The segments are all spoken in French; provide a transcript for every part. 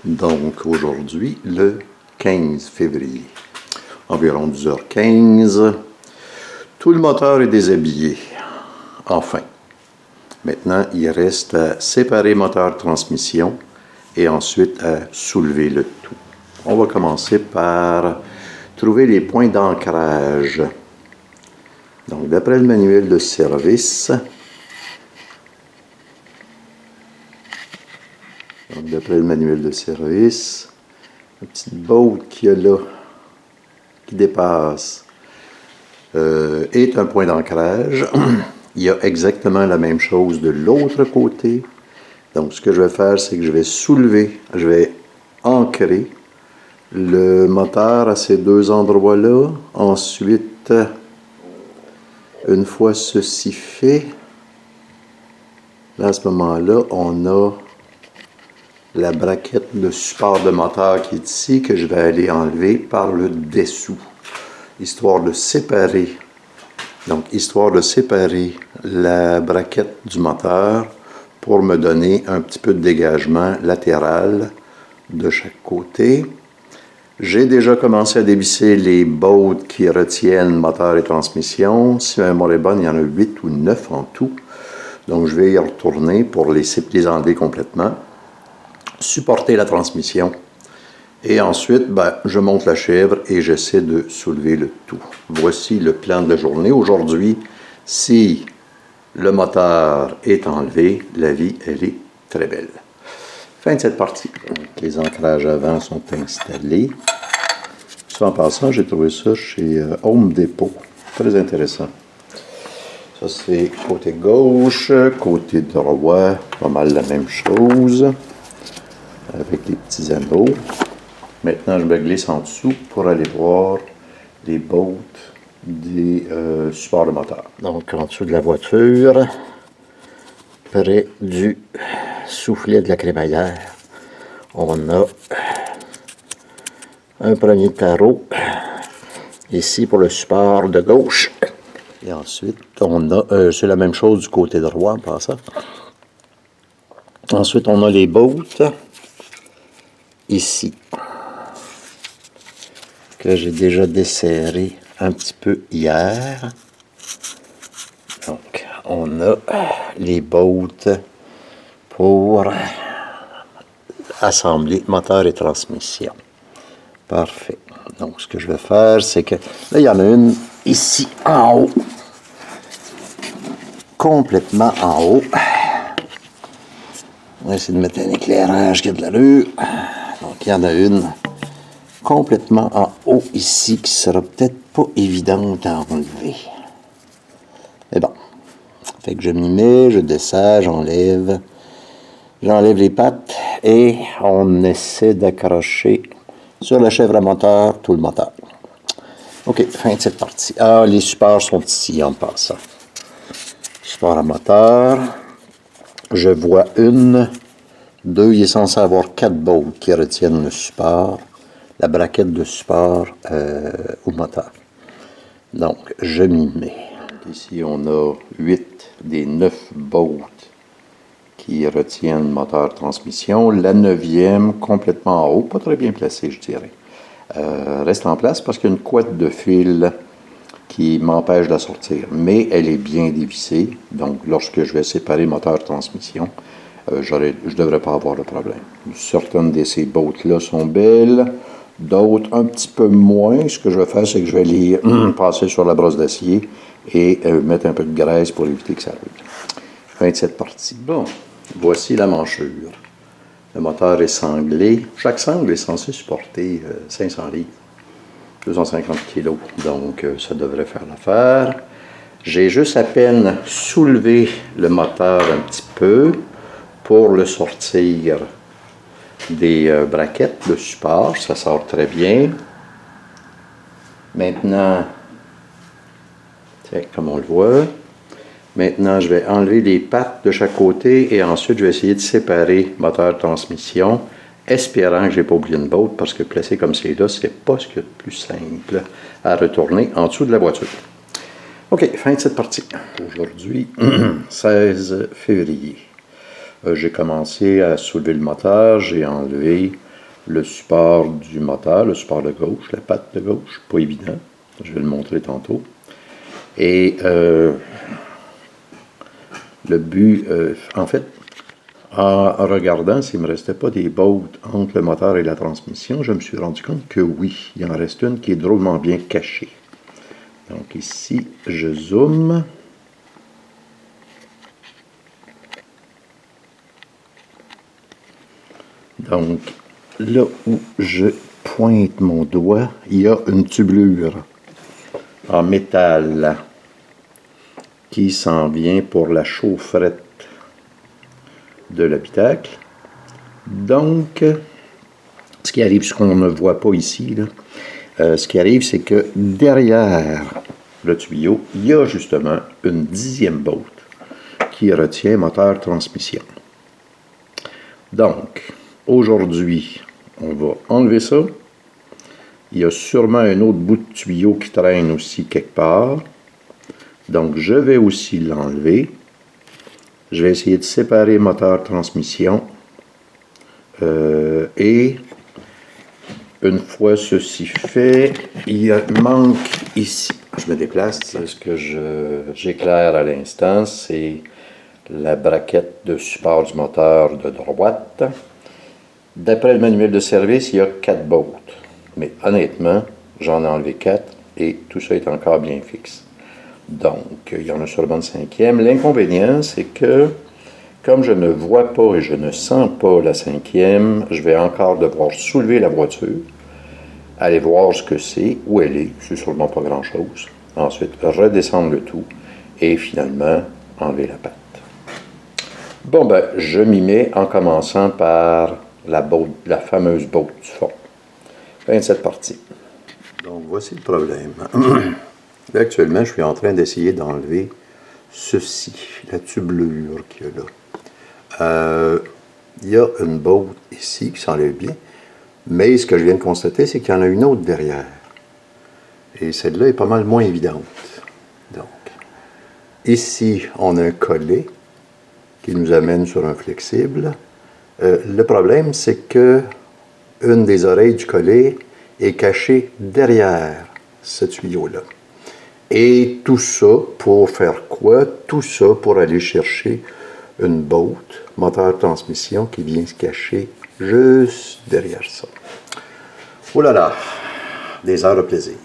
Donc aujourd'hui, le 15 février, environ 10h15, tout le moteur est déshabillé, enfin. Maintenant, il reste à séparer moteur-transmission et ensuite à soulever le tout. On va commencer par trouver les points d'ancrage. Donc, d'après le manuel de service, la petite botte qu'il y a là, qui dépasse, est un point d'ancrage. Il y a exactement la même chose de l'autre côté. Donc, ce que je vais faire, c'est que je vais soulever, je vais ancrer le moteur à ces deux endroits-là. Ensuite, une fois ceci fait, là, à ce moment-là, on a la braquette de support de moteur qui est ici, que je vais aller enlever par le dessous, histoire de séparer. Donc, histoire de séparer la braquette du moteur pour me donner un petit peu de dégagement latéral de chaque côté. J'ai déjà commencé à dévisser les bottes qui retiennent moteur et transmission. Si ma mémoire est bonne, il y en a 8 ou 9 en tout. Donc, je vais y retourner pour les enlever complètement. Supporter la transmission. Et ensuite, je monte la chèvre et j'essaie de soulever le tout. Voici le plan de la journée. Aujourd'hui, si le moteur est enlevé, la vie, elle est très belle. Fin de cette partie. Donc, les ancrages avant sont installés. Ça, en passant, j'ai trouvé ça chez Home Depot. Très intéressant. Ça, c'est côté gauche, côté droit, pas mal la même chose, avec les petits anneaux. Maintenant, je me glisse en dessous pour aller voir les bottes des supports de moteur. Donc, en dessous de la voiture, près du soufflet de la crémaillère, on a un premier carreau ici pour le support de gauche. Et ensuite, on a, c'est la même chose du côté droit en passant. Ensuite, on a les bottes ici, que j'ai déjà desserré un petit peu hier. Donc, on a les bottes pour assembler moteur et transmission. Parfait. Donc, ce que je vais faire, c'est que là, il y en a une ici en haut, complètement en haut. On va essayer de mettre un éclairage qui a de l'allure. Donc, il y en a une complètement en haut ici, qui sera peut-être pas évidente à enlever. Mais bon, fait que je m'y mets, je desserre, j'enlève les pattes et on essaie d'accrocher sur la chèvre à moteur tout le moteur. OK, fin de cette partie. Ah, les supports sont ici en passant. Support à moteur. Je vois une, deux, il est censé avoir 4 bottes qui retiennent le support, la braquette de support au moteur. Donc, je m'y mets. Ici, on a 8 des 9 bottes qui retiennent moteur transmission. La 9e, complètement en haut, pas très bien placée, je dirais. Reste en place parce qu'il y a une couette de fil qui m'empêche de la sortir. Mais elle est bien dévissée. Donc, lorsque je vais séparer moteur-transmission, je ne devrais pas avoir de problème. Certaines de ces bottes-là sont belles, d'autres un petit peu moins. Ce que je vais faire, c'est que je vais les passer sur la brosse d'acier et mettre un peu de graisse pour éviter que ça roule. Fin de cette partie. Bon, voici la manchure. Le moteur est sanglé. Chaque sangle est censé supporter 500 livres, 250 kg. Donc, ça devrait faire l'affaire. J'ai juste à peine soulevé le moteur un petit peu pour le sortir des braquettes de support. Ça sort très bien. Maintenant, comme on le voit, maintenant je vais enlever les pattes de chaque côté et ensuite je vais essayer de séparer moteur-transmission, espérant que je n'ai pas oublié une botte, parce que placé comme c'est là, c'est pas ce qu'il y a de plus simple à retourner en dessous de la voiture. OK, fin de cette partie. Aujourd'hui, 16 février. J'ai commencé à soulever le moteur, j'ai enlevé le support du moteur, le support de gauche, la patte de gauche, pas évident, je vais le montrer tantôt. Et le but, en fait, en regardant s'il ne me restait pas des bolts entre le moteur et la transmission, je me suis rendu compte que oui, il en reste une qui est drôlement bien cachée. Donc ici, je zoome. Donc, là où je pointe mon doigt, il y a une tubulure en métal qui s'en vient pour la chaufferette de l'habitacle. Donc, ce qui arrive, ce qu'on ne voit pas ici, là, ce qui arrive, c'est que derrière le tuyau, il y a justement une 10e bolt qui retient moteur transmission. Donc, aujourd'hui, on va enlever ça. Il y a sûrement un autre bout de tuyau qui traîne aussi quelque part. Donc, je vais aussi l'enlever. Je vais essayer de séparer moteur transmission. Et une fois ceci fait, il manque ici. Je me déplace. Ce que j'éclaire à l'instant, c'est la braquette de support du moteur de droite. D'après le manuel de service, il y a 4 bolts. Mais honnêtement, j'en ai enlevé 4 et tout ça est encore bien fixe. Donc, il y en a sûrement une 5e. L'inconvénient, c'est que comme je ne vois pas et je ne sens pas la 5e, je vais encore devoir soulever la voiture, aller voir ce que c'est, où elle est, c'est sûrement pas grand-chose. Ensuite, redescendre le tout et finalement, enlever la patte. Bon, ben, je m'y mets en commençant par la fameuse bolt du fond. Fin de cette partie. Donc, voici le problème. Là, actuellement, je suis en train d'essayer d'enlever ceci, la tubulure qu'il y a là. Il y a une bolt ici qui s'enlève bien, mais ce que je viens de constater, c'est qu'il y en a une autre derrière. Et celle-là est pas mal moins évidente. Donc, ici, on a un collet qui nous amène sur un flexible. Le problème, c'est que une des oreilles du collet est cachée derrière ce tuyau-là. Et tout ça pour faire quoi? Tout ça pour aller chercher une bolt, moteur transmission, qui vient se cacher juste derrière ça. Oh là là, des heures de plaisir.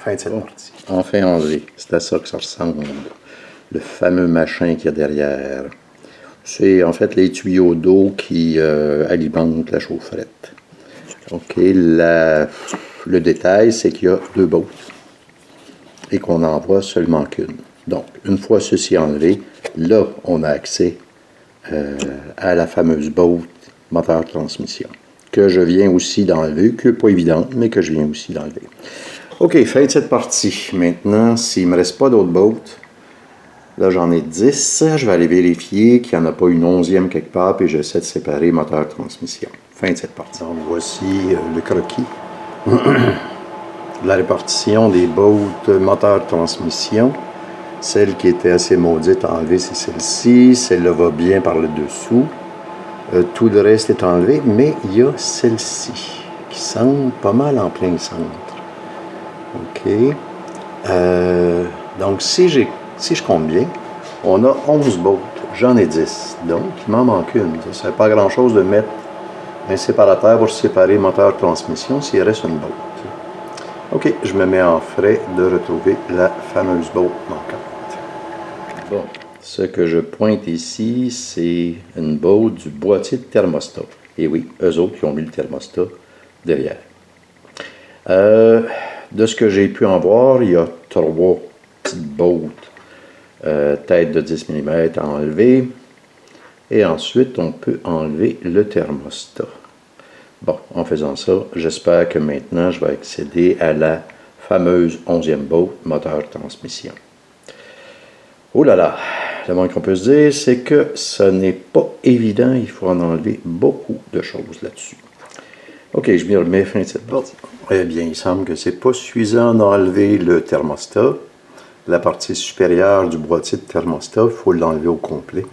Fin de cette partie. Enfin enlevé, c'est à ça que ça ressemble. Le fameux machin qu'il y a derrière. C'est en fait les tuyaux d'eau qui alimentent la chaufferette. OK, le détail, c'est qu'il y a 2 bolts et qu'on n'en voit seulement qu'une. Donc, une fois ceci enlevé, là, on a accès à la fameuse bolt moteur transmission, que je viens aussi d'enlever, qui n'est pas évidente, mais que je viens aussi d'enlever. OK, fin de cette partie. Maintenant, s'il ne me reste pas d'autres bolts, là, j'en ai 10. Je vais aller vérifier qu'il n'y en a pas une 11e quelque part, puis j'essaie de séparer moteur transmission. Fin de cette partie. Donc, voici le croquis. La répartition des bolts moteur transmission. Celle qui était assez maudite à enlever, c'est celle-ci. Celle-là va bien par le dessous. Tout le reste est enlevé, mais il y a celle-ci qui semble pas mal en plein centre. OK. Donc, si je compte bien, on a 11 bolts. J'en ai 10. Donc, il m'en manque une. Ça ne serait pas grand-chose de mettre un séparateur pour séparer moteur transmission s'il reste une bolt. OK, je me mets en frais de retrouver la fameuse bolt manquante. Bon, ce que je pointe ici, c'est une bolt du boîtier de thermostat. Et oui, eux autres qui ont mis le thermostat derrière. De ce que j'ai pu en voir, il y a 3 petites bolts tête de 10 mm à enlever. Et ensuite, on peut enlever le thermostat. Bon, en faisant ça, j'espère que maintenant, je vais accéder à la fameuse 11e bolt moteur transmission. Oh là là, le moins qu'on peut se dire, c'est que ce n'est pas évident. Il faut en enlever beaucoup de choses là-dessus. OK, je m'y remets fin de cette partie. Eh bien, il semble que c'est pas suffisant d'enlever le thermostat. La partie supérieure du boîtier de thermostat, il faut l'enlever au complet.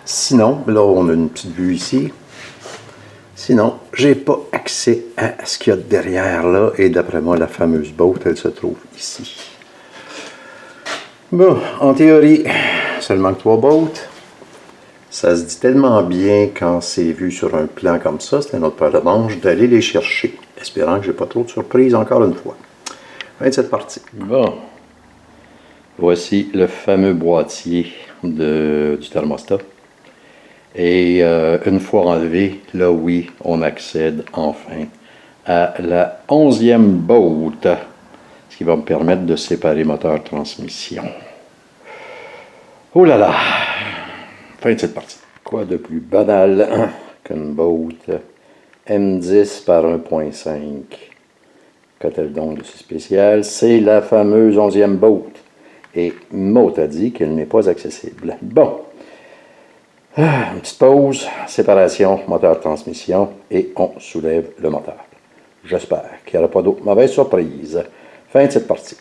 Sinon, là, on a une petite vue ici. Sinon, j'ai pas accès à ce qu'il y a derrière là. Et d'après moi, la fameuse boat, elle se trouve ici. Bon, en théorie, seulement 3 boats. Ça se dit tellement bien quand c'est vu sur un plan comme ça, c'est un autre paire de manches, d'aller les chercher, espérant que je n'ai pas trop de surprises encore une fois. Fin de cette partie. Bon, voici le fameux boîtier du thermostat. Et une fois enlevé, là oui, on accède enfin à la 11e boat, ce qui va me permettre de séparer moteur-transmission. Oh là là! Fin de cette partie. Quoi de plus banal qu'une boat M10 par 1.5? Qu'a-t-elle donc de si spécial? C'est la fameuse 11e boat. Et Mote a dit qu'elle n'est pas accessible. Bon. Une petite pause, séparation, moteur-transmission, et on soulève le moteur. J'espère qu'il n'y aura pas d'autres mauvaises surprises. Fin de cette partie.